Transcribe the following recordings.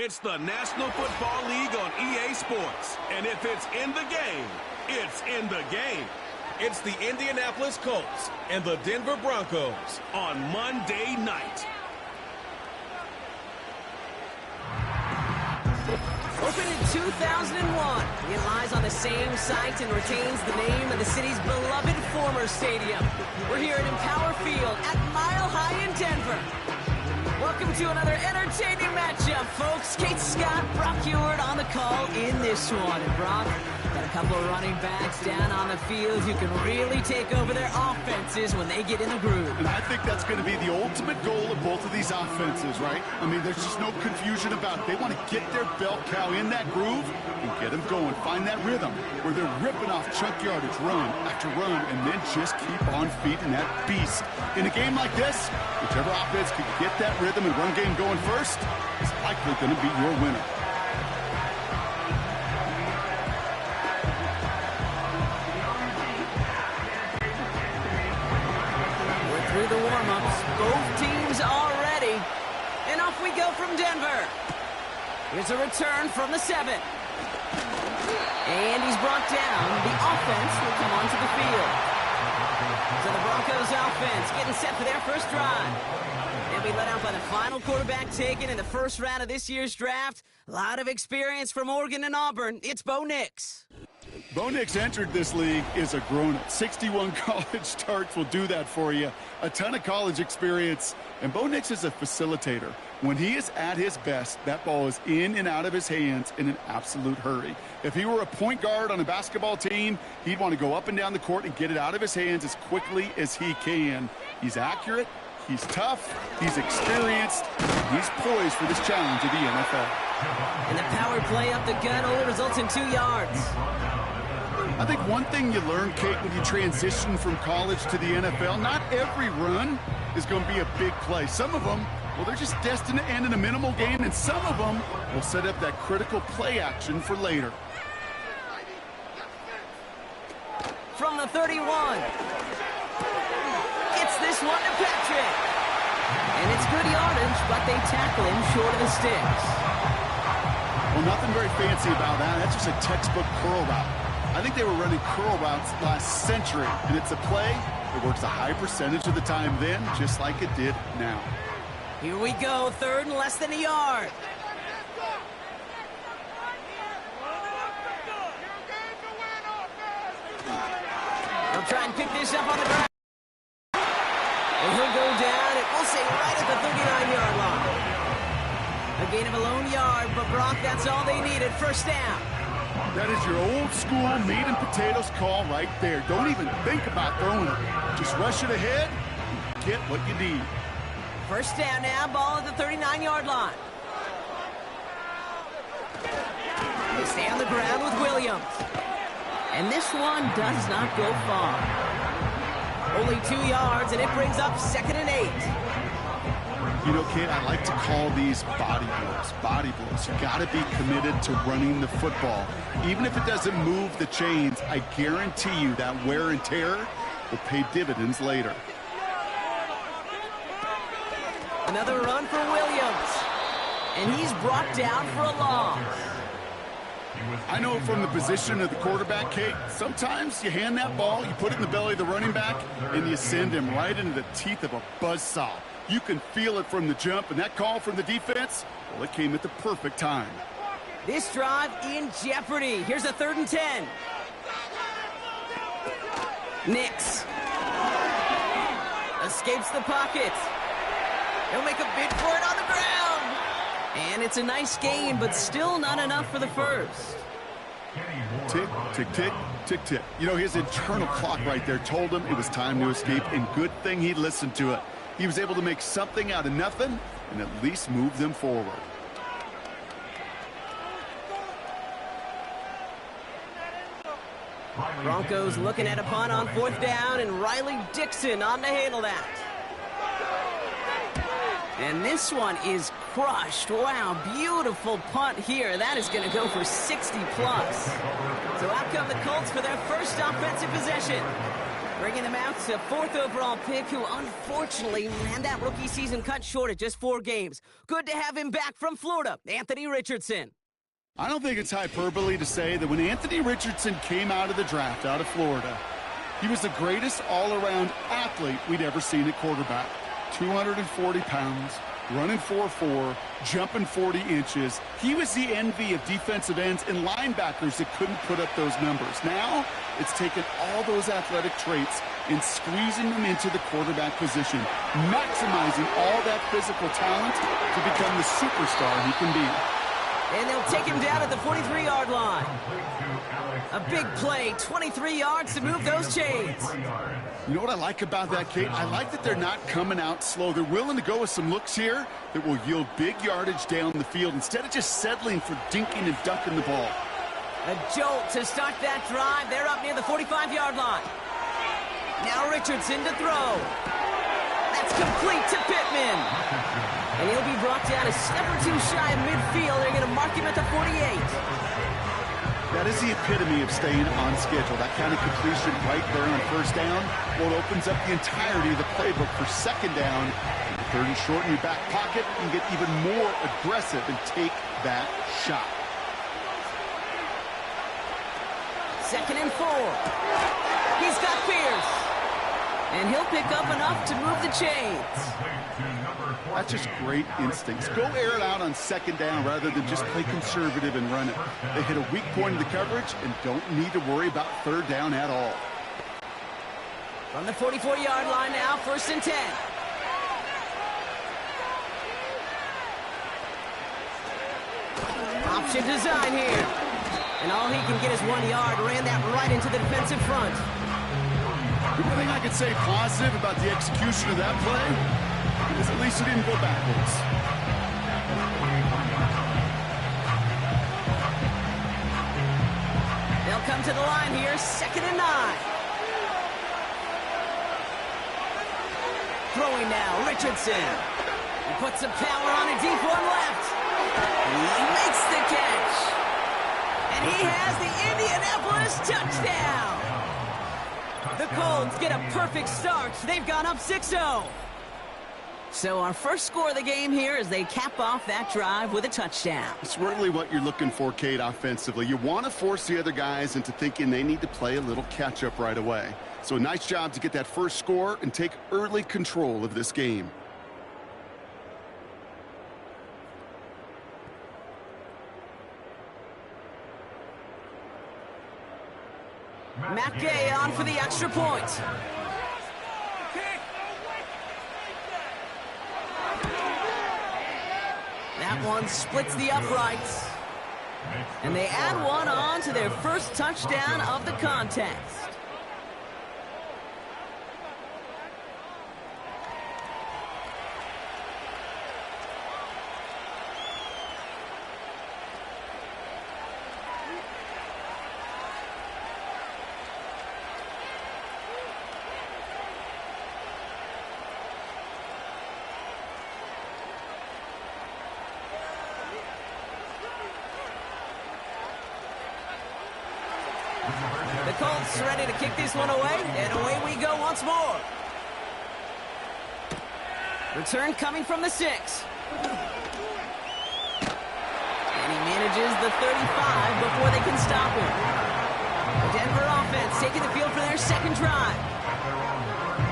It's the National Football League on EA Sports. And if it's in the game, it's in the game. It's the Indianapolis Colts and the Denver Broncos on Monday night. Opened in 2001, it lies on the same site and retains the name of the city's beloved former stadium. We're here at Empower Field at Mile High in Denver. Welcome to another entertaining matchup, folks. Kate Scott, Brock Ewart on the call in this one. And Brock, got a couple of running backs down on the field who can really take over their offenses when they get in the groove. And I think that's going to be the ultimate goal of both of these offenses, right? I mean, there's just no confusion about it. They want to get their bell cow in that groove and get them going. Find that rhythm where they're ripping off chunk yardage, run after run, and then just keep on feeding that beast. In a game like this, whichever offense can get that rhythm and run game going first is likely going to be your winner. We're through the warm-ups. Both teams are ready. And off we go from Denver. Here's a return from the 7. And he's brought down. The offense will come onto the field. So the Broncos offense getting set for their first drive. They'll be led out by the final quarterback taken in the first round of this year's draft. A lot of experience from Oregon and Auburn. It's Bo Nix. Bo Nix entered this league as a grown-up. 61 college starts will do that for you. A ton of college experience. And Bo Nix is a facilitator. When he is at his best, that ball is in and out of his hands in an absolute hurry. If he were a point guard on a basketball team, he'd want to go up and down the court and get it out of his hands as quickly as he can. He's accurate, he's tough, he's experienced, and he's poised for this challenge of the NFL. And the power play up the gut only results in 2 yards. I think one thing you learn, Kate, when you transition from college to the NFL, not every run is going to be a big play. Some of them, well, they're just destined to end in a minimal gain, and some of them will set up that critical play action for later. From the 31. It's this one to Patrick. And it's good yardage, but they tackle him short of the sticks. Well, nothing very fancy about that. That's just a textbook curl route. I think they were running curl routes last century, and it's a play that works a high percentage of the time then, just like it did now. Here we go, third and less than a yard. They'll try and pick this up on the ground. And he'll go down, and we'll say right at the 39-yard line. A gain of a lone yard, but Brock, that's all they needed. First down. That is your old school meat and potatoes call right there. Don't even think about throwing it. Just rush it ahead and get what you need. First down now, ball at the 39-yard line. They stay on the ground with Williams. And this one does not go far. Only 2 yards, and it brings up 2nd and 8. You know, Kate, I like to call these body blows. Body blows. You got to be committed to running the football. Even if it doesn't move the chains, I guarantee you that wear and tear will pay dividends later. Another run for Williams. And he's brought down for a loss. I know from the position of the quarterback, Kate, sometimes you hand that ball, you put it in the belly of the running back, and you send him right into the teeth of a buzzsaw. You can feel it from the jump, and that call from the defense, well, it came at the perfect time. This drive in jeopardy. Here's a 3rd and 10. Nix escapes the pocket. He'll make a bid for it on the ground. And it's a nice gain, but still not enough for the first. Tick, tick, tick, tick, tick. You know, his internal clock right there told him it was time to escape, and good thing he listened to it. He was able to make something out of nothing and at least move them forward. Broncos looking at a punt on 4th down, and Riley Dixon on to handle that. And this one is crushed. Wow, beautiful punt here. That is going to go for 60+. So out come the Colts for their first offensive possession. Bringing them out to 4th overall pick, who unfortunately had that rookie season cut short at just 4 games. Good to have him back from Florida, Anthony Richardson. I don't think it's hyperbole to say that when Anthony Richardson came out of the draft out of Florida, he was the greatest all-around athlete we'd ever seen at quarterback. 240 pounds, running 4.4, jumping 40 inches. He was the envy of defensive ends and linebackers that couldn't put up those numbers. Now, it's taken all those athletic traits and squeezing them into the quarterback position, maximizing all that physical talent to become the superstar he can be. And they'll take him down at the 43-yard line. A big play, 23 yards to move those chains. You know what I like about that, Kate? I like that they're not coming out slow. They're willing to go with some looks here that will yield big yardage down the field instead of just settling for dinking and dunking the ball. A jolt to start that drive. They're up near the 45-yard line. Now Richardson to throw. That's complete to Pittman. And he'll be brought down a step or two shy of midfield. They're going to mark him at the 48. That is the epitome of staying on schedule. That kind of completion right there on first down. Well, it opens up the entirety of the playbook for second down. Third and short in your back pocket. You can get even more aggressive and take that shot. 2nd and 4. He's got Pierce. And he'll pick up enough to move the chains. That's just great instincts. Go air it out on second down rather than just play conservative and run it. They hit a weak point in the coverage and don't need to worry about third down at all. From the 44-yard line now, 1st and 10. Option design here. And all he can get is 1 yard. Ran that right into the defensive front. The one thing I could say positive about the execution of that play is at least it didn't go backwards. They'll come to the line here, 2nd and 9. Throwing now, Richardson. He puts some power on a deep one left. He makes the catch. And he has the Indianapolis touchdown. The Colts get a perfect start. They've gone up 6-0. So our first score of the game here as they cap off that drive with a touchdown. It's really what you're looking for, Kate, offensively. You want to force the other guys into thinking they need to play a little catch-up right away. So a nice job to get that first score and take early control of this game. Matt Gay on for the extra point. That one splits the uprights. And they add one on to their first touchdown of the contest. The Colts ready to kick this one away, and away we go once more. Return coming from the 6. And he manages the 35 before they can stop him. The Denver offense taking the field for their second drive.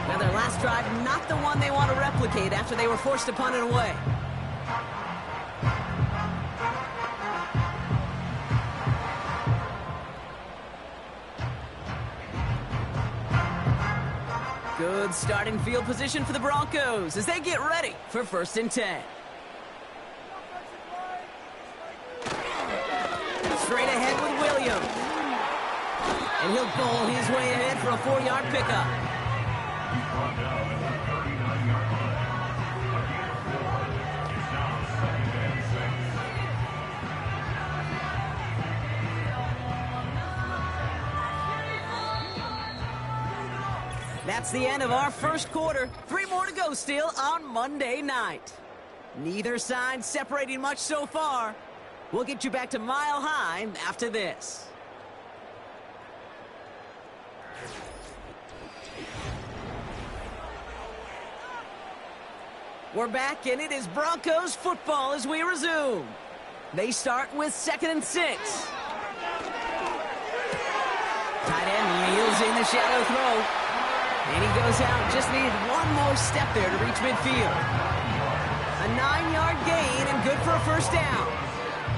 Now their last drive, not the one they want to replicate after they were forced to punt it away. Good starting field position for the Broncos as they get ready for 1st and 10. Straight ahead with Williams. And he'll bowl his way ahead for a 4-yard pickup. That's the end of our first quarter. 3 more to go still on Monday night. Neither side separating much so far. We'll get you back to Mile High after this. We're back, and it is Broncos football as we resume. They start with 2nd and 6. Tight end reels in the shadow throw. And he goes out. Just needed one more step there to reach midfield. A 9-yard gain and good for a first down.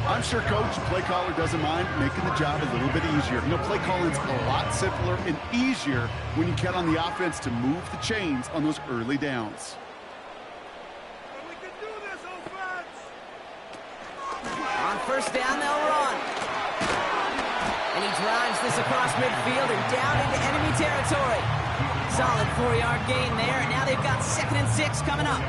I'm sure coach and play caller doesn't mind making the job a little bit easier. You know, play calling's a lot simpler and easier when you count on the offense to move the chains on those early downs. On first down, they'll run. And he drives this across midfield and down into enemy territory. Solid 4-yard gain there, and now they've got 2nd and 6 coming up.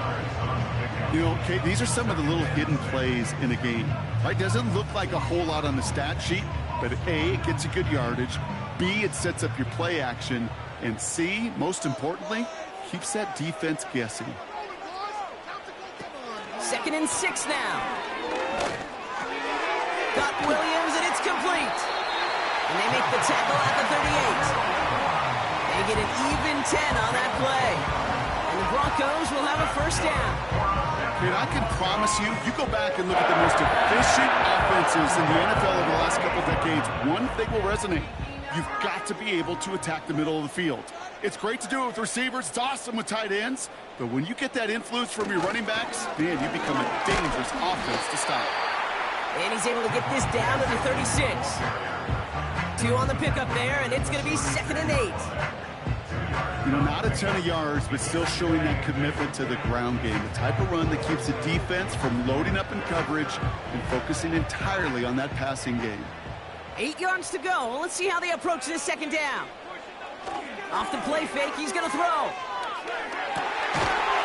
You know, Kate, these are some of the little hidden plays in a game. Right? Doesn't look like a whole lot on the stat sheet, but A, it gets you good yardage. B, it sets up your play action. And C, most importantly, keeps that defense guessing. 2nd and 6 now. Got Williams, and it's complete. And they make the tackle at the 38. They get an even 10 on that play. And the Broncos will have a first down. Kid, I can promise you, you go back and look at the most efficient offenses in the NFL over the last couple decades, one thing will resonate. You've got to be able to attack the middle of the field. It's great to do it with receivers. It's awesome with tight ends. But when you get that influence from your running backs, man, you become a dangerous offense to stop. And he's able to get this down to the 36. 2 on the pickup there, and it's going to be 2nd and 8. You know, not a ton of yards, but still showing that commitment to the ground game. The type of run that keeps the defense from loading up in coverage and focusing entirely on that passing game. 8 yards to go. Well, let's see how they approach this 2nd down. Off the play fake, he's going to throw.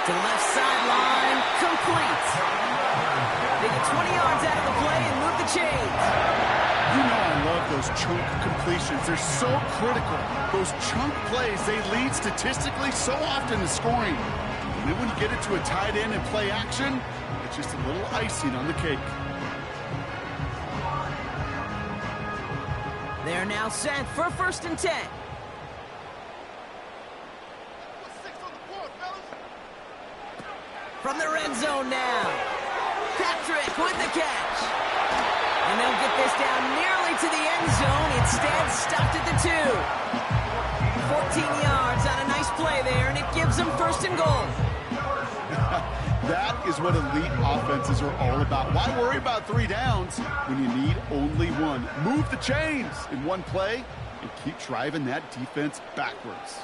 To the left sideline, complete. They get 20 yards out of the play and move the chains. You know I love those chunk completions. They're so critical. Those chunk plays, they lead statistically so often to scoring. And then when you get it to a tight end and play action, it's just a little icing on the cake. They're now set for 1st and 10. From the red zone now. Patrick with the catch. And they'll get this down nearly to the end zone. Instead, stopped at the 2. 14 yards on a nice play there, and it gives them 1st and goal. That is what elite offenses are all about. Why worry about 3 downs when you need only 1? Move the chains in one play and keep driving that defense backwards.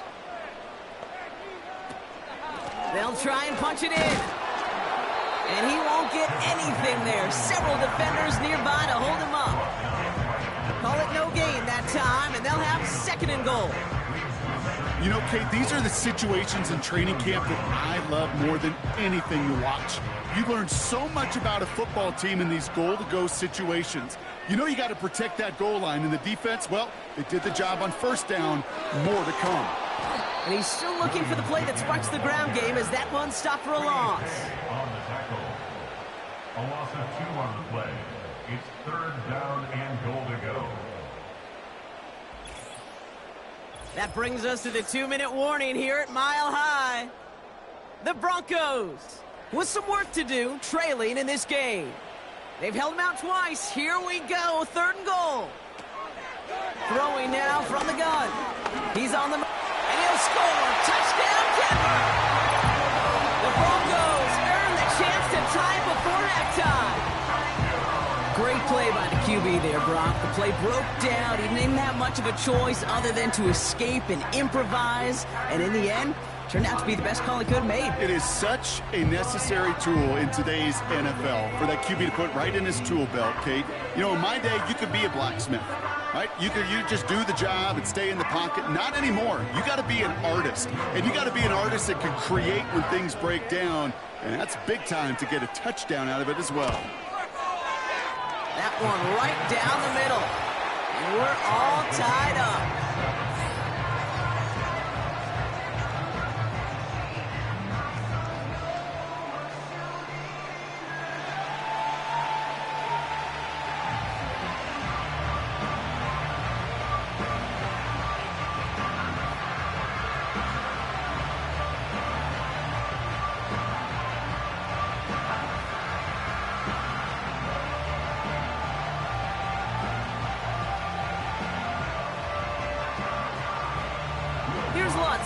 They'll try and punch it in. And he won't get anything there. Several defenders nearby to hold him up. Call it no gain that time, and they'll have 2nd and goal. You know, Kate, these are the situations in training camp that I love more than anything to watch. You learn so much about a football team in these goal-to-go situations. You know you got to protect that goal line, and the defense, well, they did the job on first down. More to come. And he's still looking for the play that sparks the ground game as that one stopped for a loss. On the tackle. A loss of 2 on the play. It's 3rd down and goal to go. That brings us to the 2-minute warning here at Mile High. The Broncos, with some work to do, trailing in this game. They've held him out twice. Here we go, 3rd and goal. Throwing now from the gun. He's on the... and he'll score. Touchdown, Denver. The Broncos earn the chance to tie before halftime. Great play by the QB there, Brock. The play broke down. He didn't have much of a choice other than to escape and improvise. And in the end, turned out to be the best call he could have made. It is such a necessary tool in today's NFL for that QB to put right in his tool belt, Kate. You know, in my day, you could be a blacksmith. Right? You just do the job and stay in the pocket. Not anymore. You got to be an artist. And you got to be an artist that can create when things break down. And that's big time to get a touchdown out of it as well. That one right down the middle. And we're all tied up.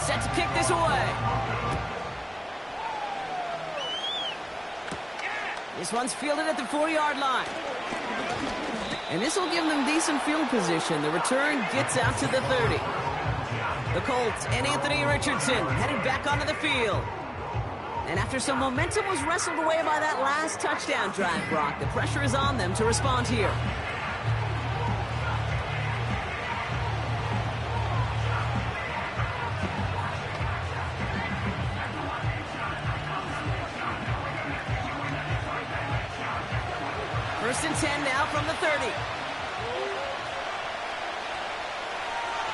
set to kick this away. This one's fielded at the 4-yard line. And this will give them decent field position. The return gets out to the 30. The Colts and Anthony Richardson headed back onto the field. And after some momentum was wrestled away by that last touchdown drive, Brock, the pressure is on them to respond here. First and 10 now from the 30.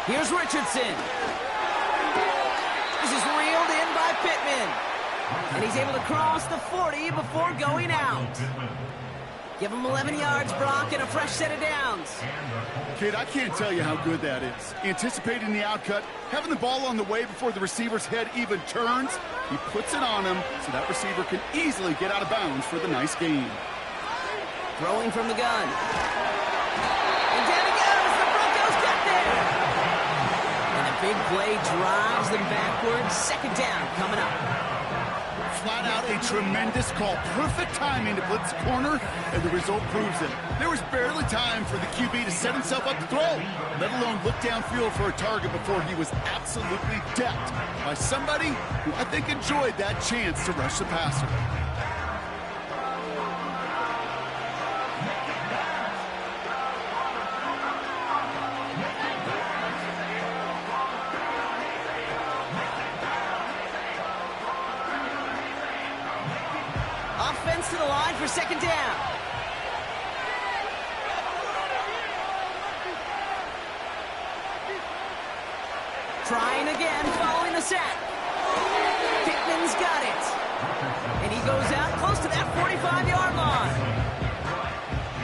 Here's Richardson. This is reeled in by Pittman. And he's able to cross the 40 before going out. Give him 11 yards, Brock, and a fresh set of downs. Kid, I can't tell you how good that is. Anticipating the outcut, having the ball on the way before the receiver's head even turns. He puts it on him so that receiver can easily get out of bounds for the nice gain. Throwing from the gun. And down he goes. The Broncos got there. And a big play drives them backwards. Second down coming up. Flat out a tremendous call. Perfect timing to blitz the corner, and the result proves it. There was barely time for the QB to set himself up to throw, let alone look downfield for a target before he was absolutely decked by somebody who I think enjoyed that chance to rush the passer. Offense to the line for second down. Trying again, following the sack. Pittman's got it. And he goes out close to that 45-yard line.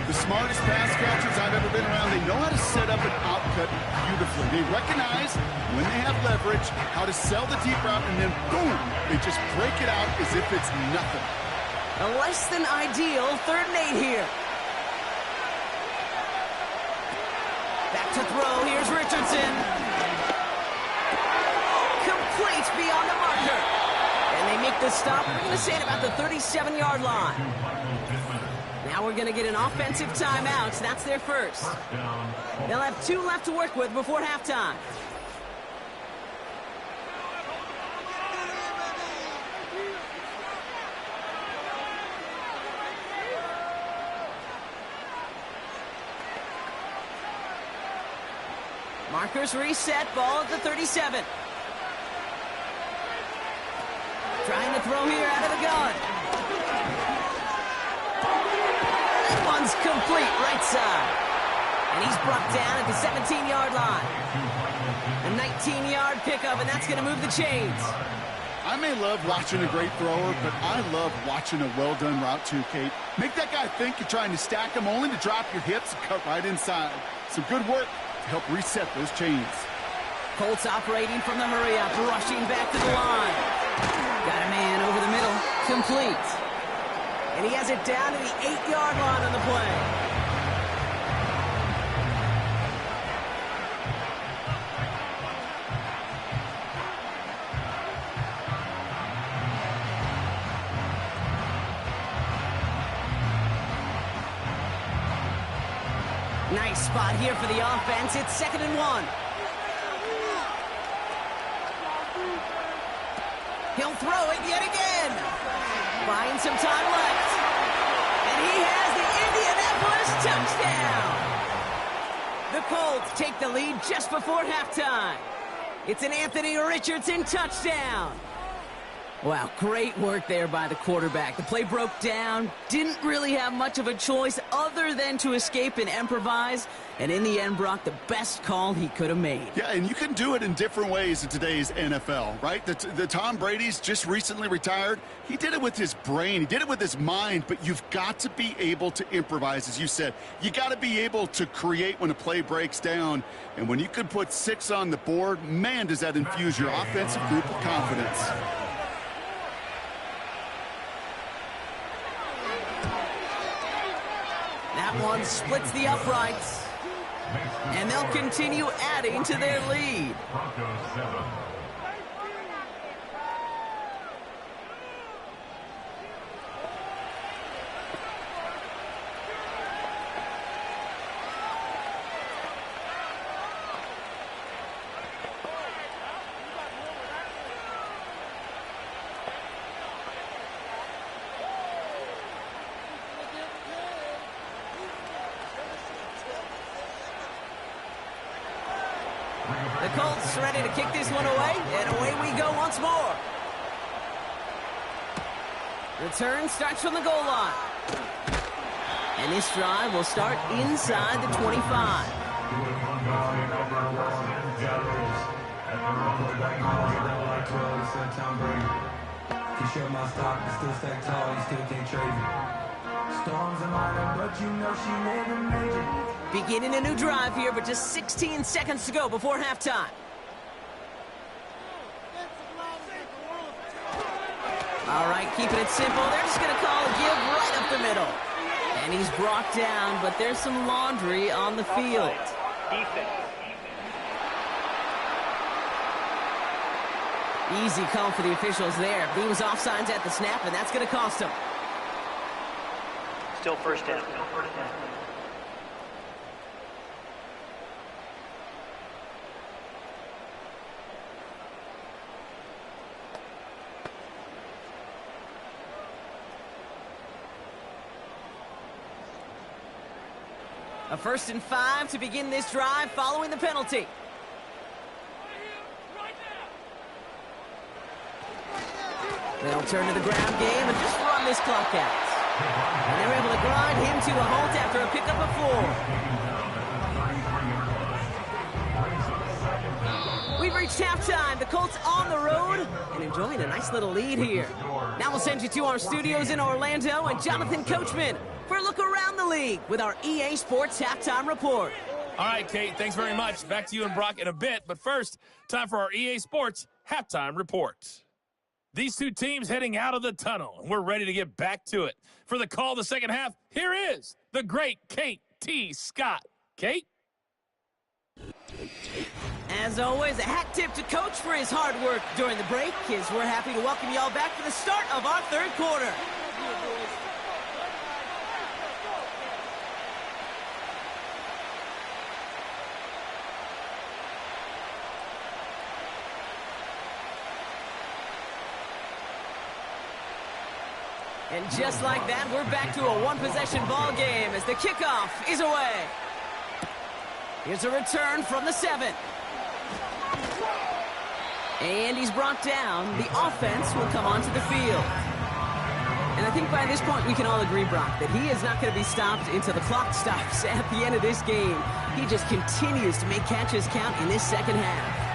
The smartest pass catchers I've ever been around, they know how to set up an outcut beautifully. They recognize when they have leverage, how to sell the deep route, and then boom, they just break it out as if it's nothing. A less than ideal 3rd and 8 here. Back to throw. Here's Richardson. Complete beyond the marker. And they make the stop. We're going to say at about the 37-yard line. Now we're going to get an offensive timeout. So that's their first. They'll have 2 left to work with before halftime. Markers reset, ball at the 37. Trying to throw here out of the gun. That one's complete, right side. And he's brought down at the 17-yard line. A 19-yard pickup, and that's going to move the chains. I may love watching a great thrower, but I love watching a well-done route too, Kate. Make that guy think you're trying to stack him only to drop your hips and cut right inside. Some good work to help reset those chains. Colts operating from the hurry-up, rushing back to the line. Got a man over the middle, complete. And he has it down to the 8-yard line on the play. Nice spot here for the offense. It's 2nd and 1. He'll throw it yet again. Buying some time left. And he has the Indianapolis touchdown. The Colts take the lead just before halftime. It's an Anthony Richardson touchdown. Wow, great work there by the quarterback. The play broke down, didn't really have much of a choice other than to escape and improvise. And in the end, Brock, the best call he could have made. Yeah, and you can do it in different ways in today's NFL, right? The Tom Brady's just recently retired. He did it with his brain. He did it with his mind, but you've got to be able to improvise, as you said. You got to be able to create when a play breaks down. And when you can put 6 on the board, man, does that infuse your offensive group with confidence. That one splits the uprights. And they'll continue adding to their lead. The Colts ready to kick this one away, and away we go once more. Return starts from the goal line. And this drive will start inside the 25. Beginning a new drive here, but just 16 seconds to go before halftime. All right, keeping it simple. They're just going to call a give right up the middle. And he's brought down, but there's some laundry on the field. Easy call for the officials there. He was offsides at the snap, and that's going to cost him. Still first down. A 1st and 5 to begin this drive following the penalty. They'll turn to the ground game and just run this clock out. And they're able to grind him to a halt after a pickup of 4. We've reached halftime. The Colts on the road and enjoying a nice little lead here. Now we'll send you to our studios in Orlando and Jonathan Coachman for a look around the league with our EA Sports Halftime Report. All right, Kate, thanks very much. Back to you and Brock in a bit. But first, time for our EA Sports Halftime Report. These two teams heading out of the tunnel, and we're ready to get back to it. For the call of the second half, here is the great Kate T. Scott. Kate? As always, a hat tip to Coach for his hard work during the break, as we're happy to welcome y'all back for the start of our third quarter. And just like that, we're back to a one-possession ball game as the kickoff is away. Here's a return from the 7. And he's brought down. The offense will come onto the field. And I think by this point we can all agree, Brock, that he is not going to be stopped until the clock stops at the end of this game. He just continues to make catches count in this second half.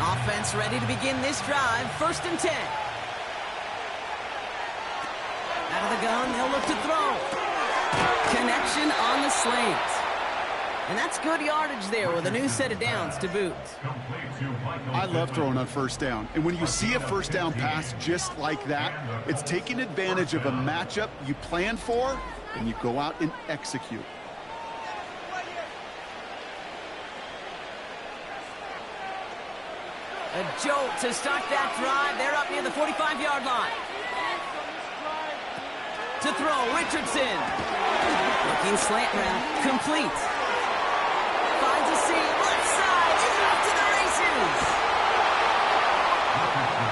Offense ready to begin this drive. 1st and 10. Out of the gun, they'll look to throw. Connection on the slant. And that's good yardage there with a new set of downs to boot. I love throwing on 1st down. And when you see a 1st down pass just like that, it's taking advantage of a matchup you plan for, and you go out and execute. A jolt to start that drive. They're up near the 45-yard line. To throw, Richardson. Looking slant route, complete. Finds a seam, left side, and off to the races.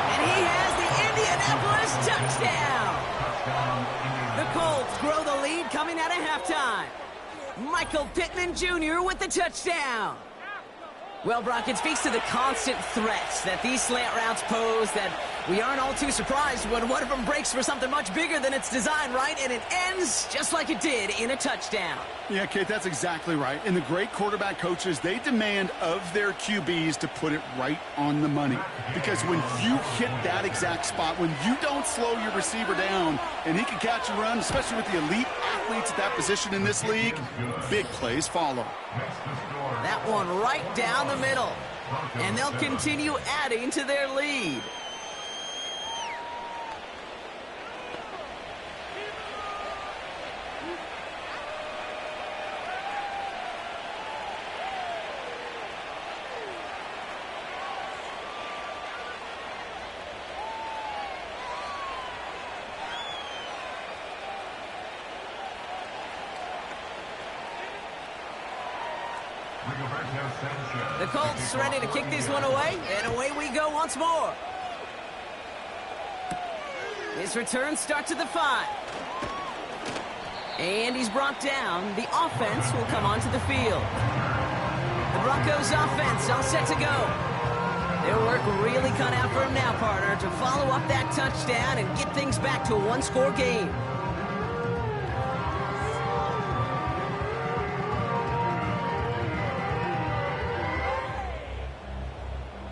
And he has the Indianapolis touchdown. The Colts grow the lead coming out of halftime. Michael Pittman Jr. with the touchdown. Well, Brock, it speaks to the constant threats that these slant routes pose that we aren't all too surprised when one of them breaks for something much bigger than its design, right? And it ends just like it did in a touchdown. Yeah, Kate, that's exactly right. And the great quarterback coaches, they demand of their QBs to put it right on the money. Because when you hit that exact spot, when you don't slow your receiver down and he can catch and run, especially with the elite athletes at that position in this league, big plays follow. That one right down the middle. And they'll continue adding to their lead. The Colts ready to kick this one away, and away we go once more. His return starts at the 5. And he's brought down. The offense will come onto the field. The Broncos offense all set to go. Their work really cut out for him now, partner, to follow up that touchdown and get things back to a one-score game.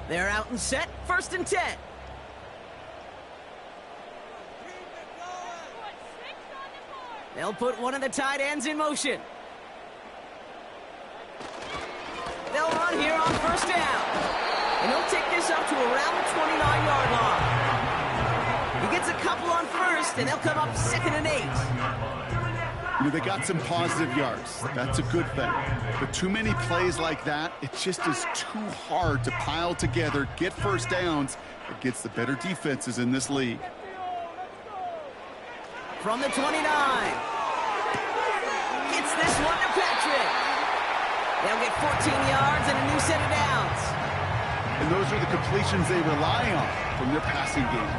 They're out and set, 1st and 10. They'll put one of the tight ends in motion. They'll run here on 1st down. And he'll take this up to around the 29-yard line. He gets a couple on 1st, and they'll come up 2nd and 8. You know, they got some positive yards. That's a good thing. But too many plays like that, it just is too hard to pile together, get 1st downs against the better defenses in this league. From the 29. Gets this one to Patrick. They'll get 14 yards and a new set of downs. And those are the completions they rely on from their passing game.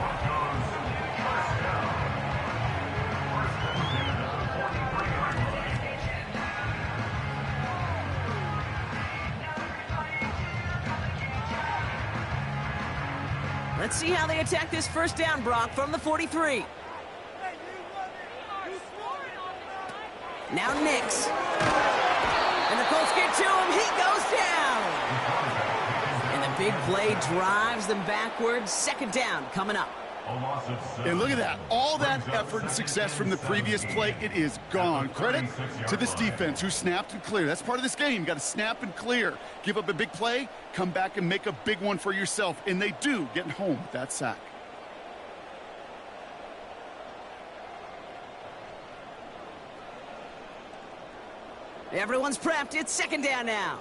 Let's see how they attack this 1st down, Brock, from the 43. Now Nix. And the Colts get to him. He goes down. And the big play drives them backwards. 2nd down coming up. And look at that. All that effort and success from the previous play, it is gone. Credit to this defense who snapped and cleared. That's part of this game. You got to snap and clear. Give up a big play, come back and make a big one for yourself. And they do, getting home with that sack. Everyone's prepped. It's 2nd down now.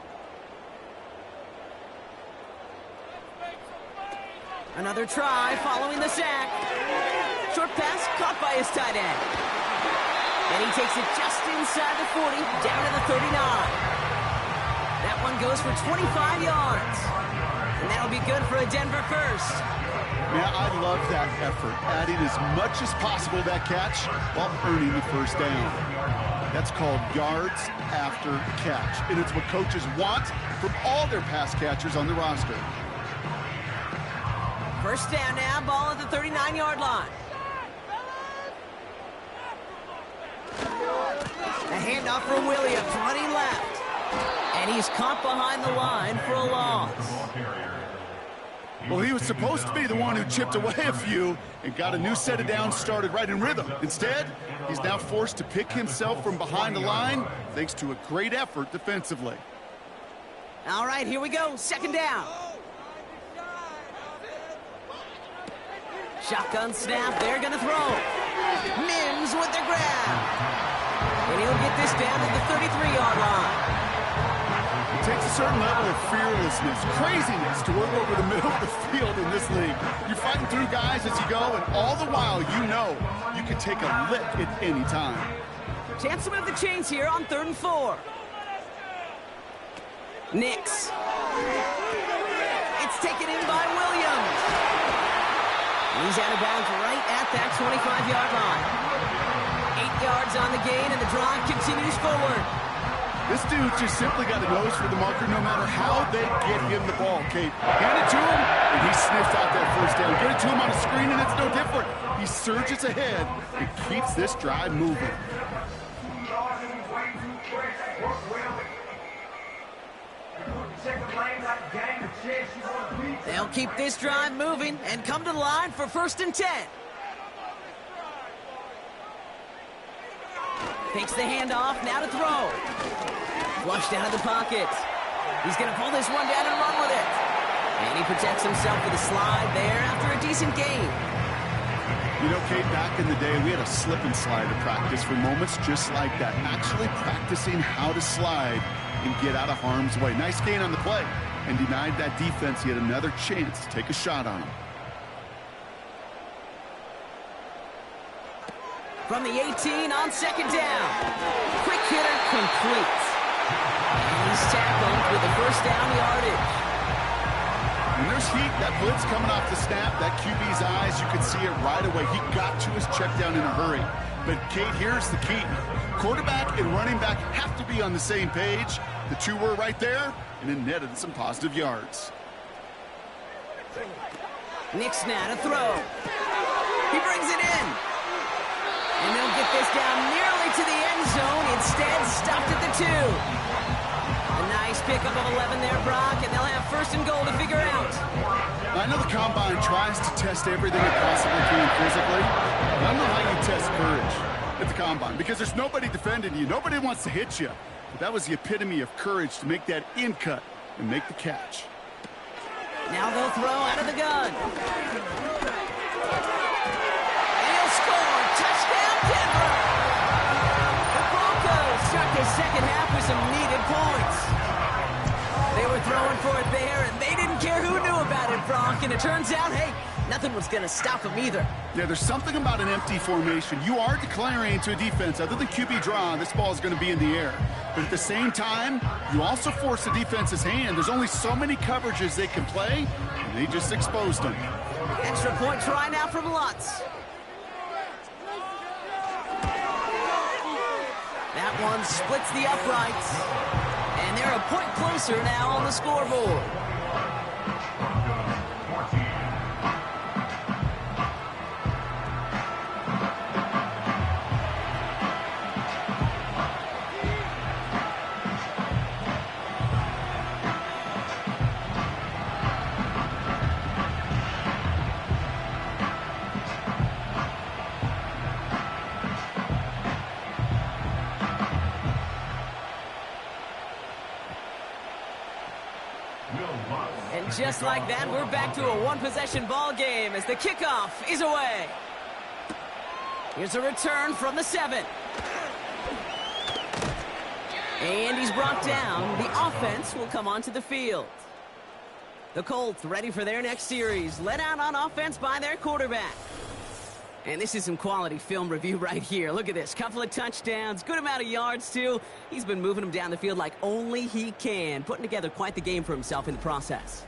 Another try following the sack. Short pass caught by his tight end. And he takes it just inside the 40, down to the 39. That one goes for 25 yards. And that'll be good for a Denver 1st. Yeah, I love that effort. Adding as much as possible to that catch while earning the 1st down. That's called yards after catch. And it's what coaches want from all their pass catchers on the roster. 1st down now, ball at the 39-yard line. A handoff from Williams, running left. And he's caught behind the line for a loss. Well, he was supposed to be the one who chipped away a few and got a new set of downs started right in rhythm. Instead, he's now forced to pick himself from behind the line thanks to a great effort defensively. All right, here we go. 2nd down. Shotgun snap. They're going to throw. Mims with the grab. And he'll get this down to the 33-yard line. It takes a certain level of fearlessness, craziness to work over the middle of the field in this league. You're fighting through guys as you go, and all the while you know you can take a lick at any time. Chance to move the chains here on 3rd and 4. Nix. It's taken in by Williams. He's out of bounds right at that 25-yard line. 8 yards on the gain, and the drive continues forward. This dude just simply got a nose for the marker no matter how they get him the ball, Kate. Hand it to him, and he sniffs out that 1st down. Get it to him on a screen, and it's no different. He surges ahead and keeps this drive moving. They'll keep this drive moving and come to the line for 1st and 10. Takes the handoff, now to throw. Flushed out of the pocket. He's going to pull this one down and run with it. And he protects himself with a slide there after a decent game. You know, Kate, back in the day, we had a slip and slide to practice for moments just like that. Actually practicing how to slide and get out of harm's way. Nice gain on the play. And denied that defense yet another chance to take a shot on him. From the 18 on 2nd down. Quick hitter complete. And he's tackled with the 1st down yardage. When there's heat, that blitz coming off the snap, that QB's eyes, you can see it right away. He got to his check down in a hurry. But, Kate, here's the key. Quarterback and running back have to be on the same page. The two were right there, and it netted some positive yards. Nick Snap to throw. He brings it in. And they'll get this down nearly to the end zone. Instead, stopped at the 2. A nice pickup of 11 there, Brock, and they'll have first and goal to figure out. I know the Combine tries to test everything it possibly can physically. But I don't know how you test courage at the Combine, because there's nobody defending you. Nobody wants to hit you. But that was the epitome of courage to make that in cut and make the catch. Now they'll throw out of the gun. And he'll score. Touchdown, Denver. The Broncos start their second half with some needed points. They were throwing for it there, and they didn't care who knew about it, Brock. And it turns out, hey, nothing was going to stop them either. Yeah, there's something about an empty formation. You are declaring to a defense, other than QB draw, this ball is going to be in the air. But at the same time, you also force the defense's hand. There's only so many coverages they can play, and they just exposed them. Extra point try now from Lutz. That one splits the uprights. And they're a point closer now on the scoreboard. And just like that, we're back to a one-possession ball game as the kickoff is away. Here's a return from the 7. And he's brought down. The offense will come onto the field. The Colts ready for their next series, led out on offense by their quarterback. And this is some quality film review right here. Look at this. Couple of touchdowns, good amount of yards, too. He's been moving them down the field like only he can, putting together quite the game for himself in the process.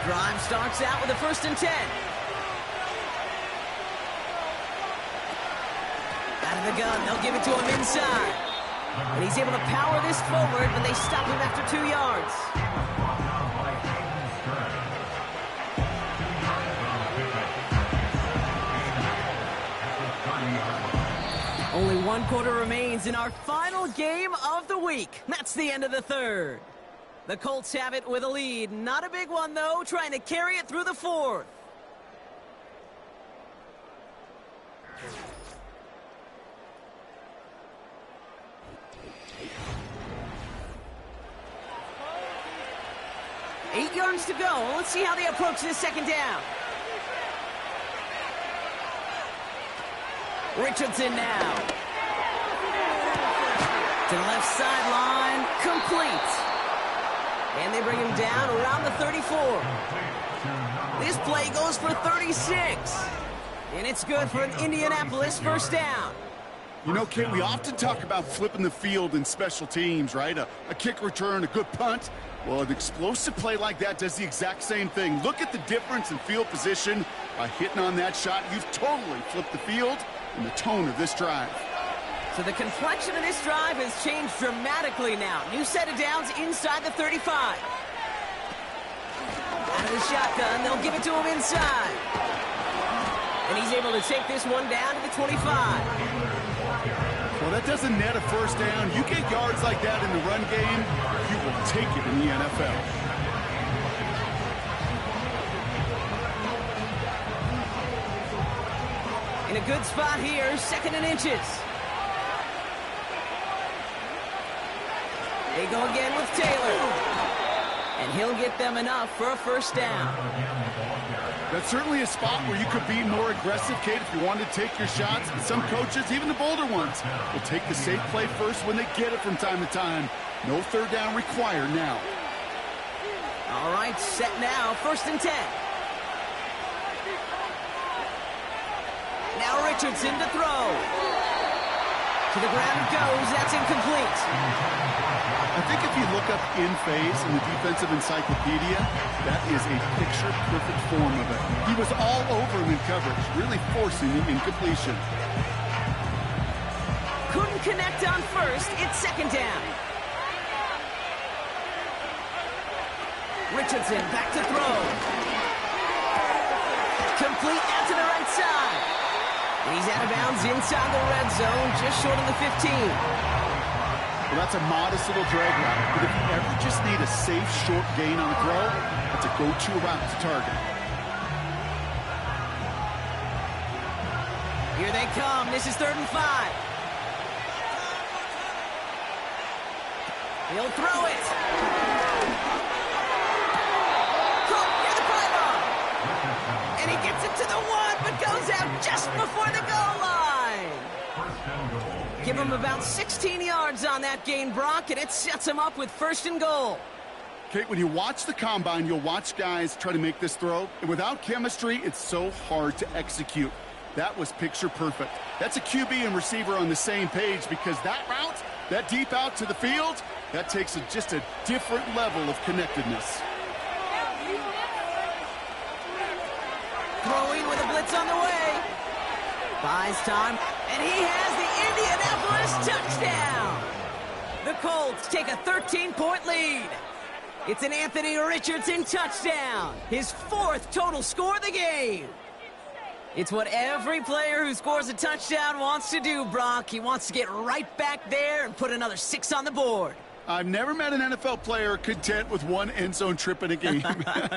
Drive starts out with a 1st and 10. Out of the gun, they'll give it to him inside. And he's able to power this forward, but they stop him after 2 yards. Only 1 quarter remains in our final game of the week. That's the end of the 3rd. The Colts have it with a lead. Not a big one, though, trying to carry it through the 4th. Eight yards to go. Let's see how they approach this 2nd down. Richardson now. To the left sideline. Complete. And they bring him down around the 34. This play goes for 36. And it's good for an Indianapolis 1st down. You know, Kate, we often talk about flipping the field in special teams, right? A kick return, a good punt. Well, an explosive play like that does the exact same thing. Look at the difference in field position. By hitting on that shot, you've totally flipped the field and the tone of this drive. So the complexion of this drive has changed dramatically now. New set of downs inside the 35. Out of the shotgun, they'll give it to him inside. And he's able to take this one down to the 25. Well, that doesn't net a 1st down. You get yards like that in the run game, you will take it in the NFL. In a good spot here, 2nd and inches. They go again with Taylor. And he'll get them enough for a 1st down. That's certainly a spot where you could be more aggressive, Kate, if you wanted to take your shots. And some coaches, even the bolder ones, will take the safe play first when they get it from time to time. No third down required now. All right, set now, 1st and 10. Now Richardson to throw. To the ground it goes. That's incomplete. I think if you look up in phase in the defensive encyclopedia, that is a picture-perfect form of it. He was all over him in coverage, really forcing the incompletion. Couldn't connect on 1st. It's 2nd down. Richardson back to throw. Complete out to the right side. And he's out of bounds inside the red zone, just short of the 15. Well, that's a modest little drag route. But if you ever just need a safe, short gain on a throw, that's a go-to route to target. Here they come. This is 3rd and 5. He'll throw it. Caught near the pylon. And he gets it to the 1, but goes out just before the goal line. Give him about 16 yards on that gain, Brock, and it sets him up with 1st and goal. Kate, when you watch the combine, you'll watch guys try to make this throw. And without chemistry, it's so hard to execute. That was picture perfect. That's a QB and receiver on the same page, because that route, that deep out to the field, that takes just a different level of connectedness. Throwing with a blitz on the way. Buys time, and he has the Indianapolis touchdown. The Colts take a 13-point lead. It's an Anthony Richardson touchdown, his 4th total score of the game. It's what every player who scores a touchdown wants to do, Brock. He wants to get right back there and put another 6 on the board. I've never met an NFL player content with one end zone trip in a game.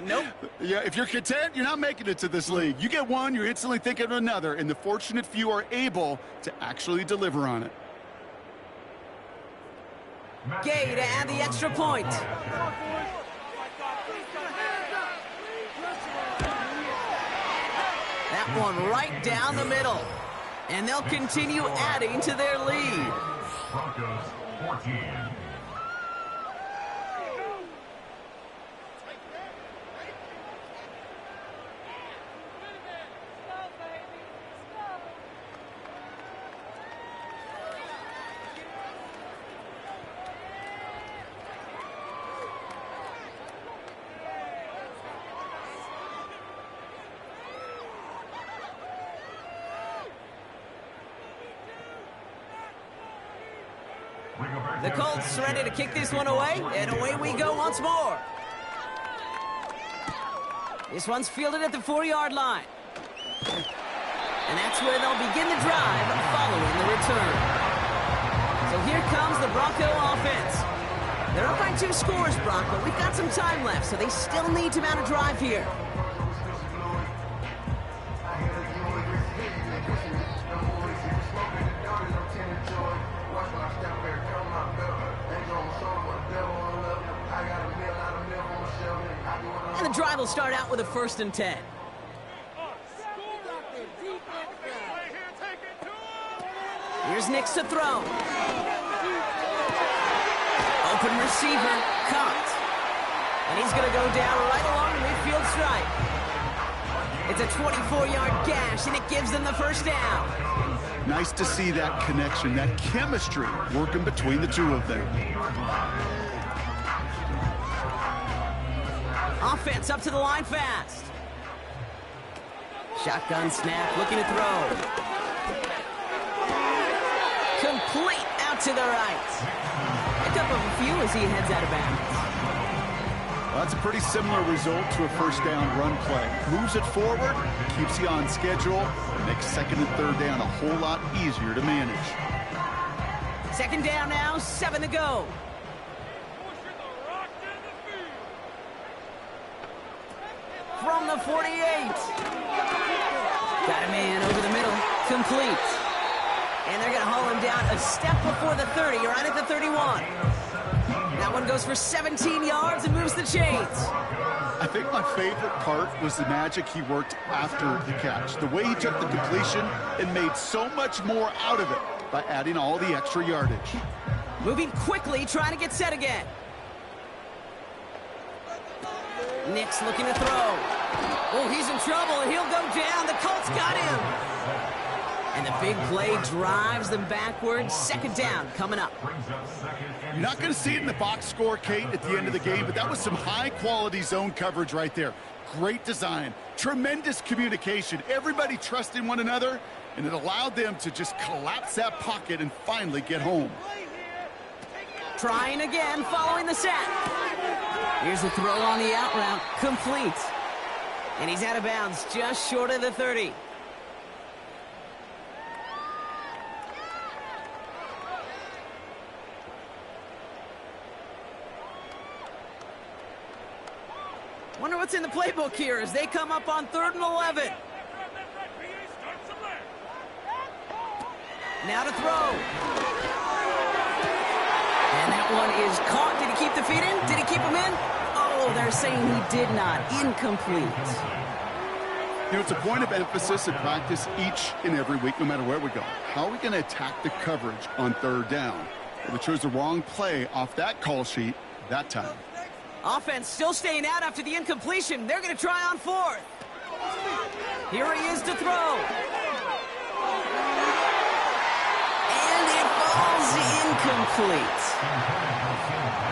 Nope. Yeah, if you're content, you're not making it to this league. You get one, you're instantly thinking of another, and the fortunate few are able to actually deliver on it. Gay to add the extra point. That one right down the middle. And they'll continue adding to their lead. Broncos 14. The Colts ready to kick this one away, and away we go once more. This one's fielded at the 4-yard line. And that's where they'll begin the drive following the return. So here comes the Bronco offense. They're up by 2 scores, Brock, but we've got some time left, so they still need to mount a drive here. And the drive will start out with a 1st and 10. Here's Nix to throw. Open receiver, caught. And he's going to go down right along the midfield stripe. It's a 24-yard gash, and it gives them the 1st down. Nice to see that connection, that chemistry working between the two of them. Offense up to the line fast. Shotgun snap, looking to throw. Complete out to the right. Pick up a few as he heads out of bounds. Well, that's a pretty similar result to a 1st down run play. Moves it forward, keeps you on schedule, and makes 2nd and 3rd down a whole lot easier to manage. 2nd down now, 7 to go. From the 48. Got a man over the middle. Complete. And they're going to haul him down a step before the 30, right at the 31. Now That one goes for 17 yards and moves the chains. I think my favorite part was the magic he worked after the catch. The way he took the completion and made so much more out of it by adding all the extra yardage. Moving quickly, trying to get set again. Nick's looking to throw. Oh, he's in trouble. He'll go down. The Colts got him. And the big play drives them backwards. Second down coming up. You're not going to see it in the box score, Kate, at the end of the game, but that was some high-quality zone coverage right there. Great design, tremendous communication, everybody trusting one another, and it allowed them to just collapse that pocket and finally get home. Trying again, following the sack. Here's a throw on the out route, complete. And he's out of bounds, just short of the 30. Wonder what's in the playbook here as they come up on 3rd and 11. Now to throw. And that one is caught. Did he keep the feet in? Did he keep him in? Oh, they're saying he did not. Incomplete. You know, it's a point of emphasis in practice each and every week, no matter where we go. How are we going to attack the coverage on 3rd down? Well, they chose the wrong play off that call sheet that time. Offense still staying out after the incompletion. They're going to try on 4th. Here he is to throw. And it falls incomplete.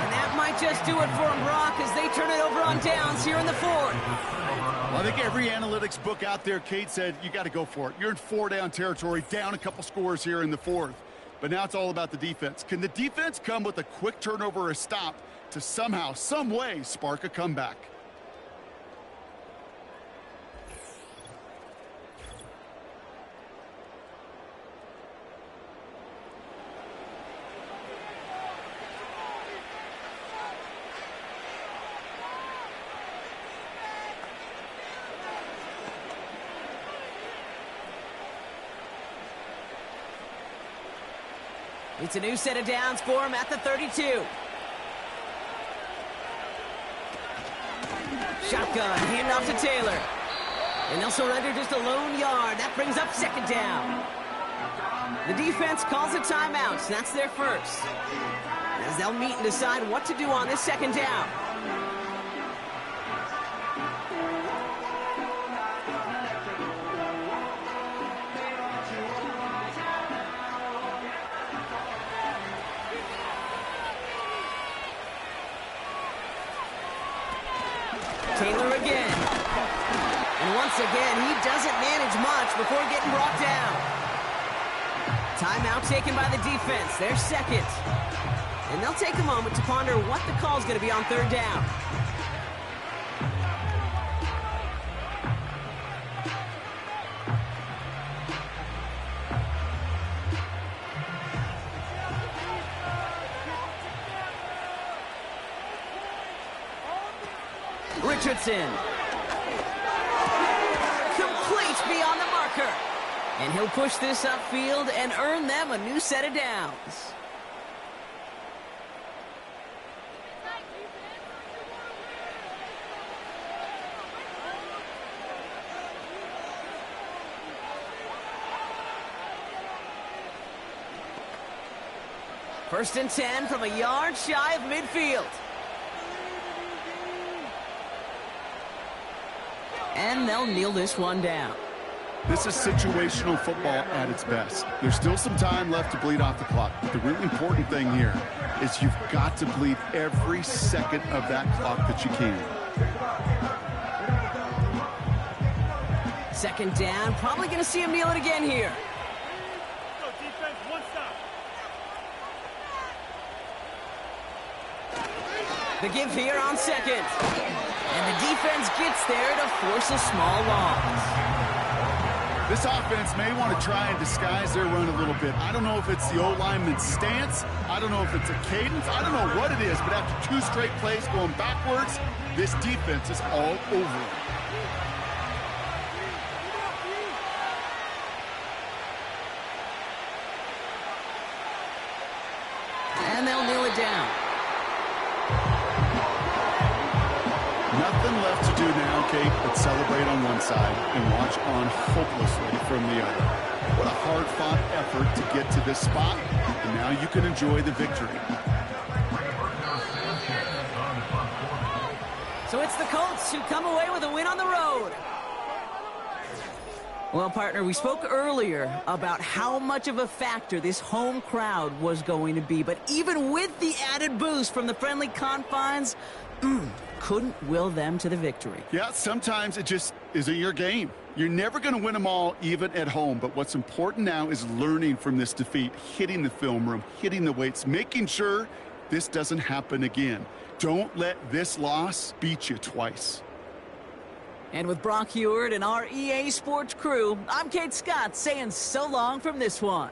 And that might just do it for him, Brock, as they turn it over on downs here in the 4th. Well, I think every analytics book out there, Kate, said you got to go for it. You're in 4-down territory, down a couple scores here in the 4th. But now it's all about the defense. Can the defense come with a quick turnover or a stop to somehow, some way, spark a comeback? It's a new set of downs for him at the 32. Shotgun, hand off to Taylor. And they'll surrender just a lone yard. That brings up 2nd down. The defense calls a timeout. So that's their first. As they'll meet and decide what to do on this 2nd down. Taylor again. And once again, he doesn't manage much before getting brought down. Timeout taken by the defense. Their second. And they'll take a moment to ponder what the call's going to be on 3rd down. Richardson. Complete beyond the marker. And he'll push this upfield and earn them a new set of downs. First and 10 from a yard shy of midfield. And they'll kneel this one down. This is situational football at its best. There's still some time left to bleed off the clock. But the really important thing here is you've got to bleed every second of that clock that you can. 2nd down. Probably going to see him kneel it again here. Go defense, one stop. The give here on 2nd. And the defense gets there to force a small loss. This offense may want to try and disguise their run a little bit. I don't know if it's the O-lineman's stance. I don't know if it's a cadence. I don't know what it is, but after 2 straight plays going backwards, this defense is all over it. And they'll kneel it down. Nothing left to do now, Kate, but celebrate on one side and watch on hopelessly from the other. What a hard-fought effort to get to this spot, and now you can enjoy the victory. So it's the Colts who come away with a win on the road. Well, partner, we spoke earlier about how much of a factor this home crowd was going to be. But even with the added boost from the friendly confines, couldn't will them to the victory. Yeah, sometimes it just isn't your game. You're never going to win them all, even at home. But what's important now is learning from this defeat, hitting the film room, hitting the weights, making sure this doesn't happen again. Don't let this loss beat you twice. And with Brock Heward and our EA Sports crew, I'm Kate Scott saying so long from this one.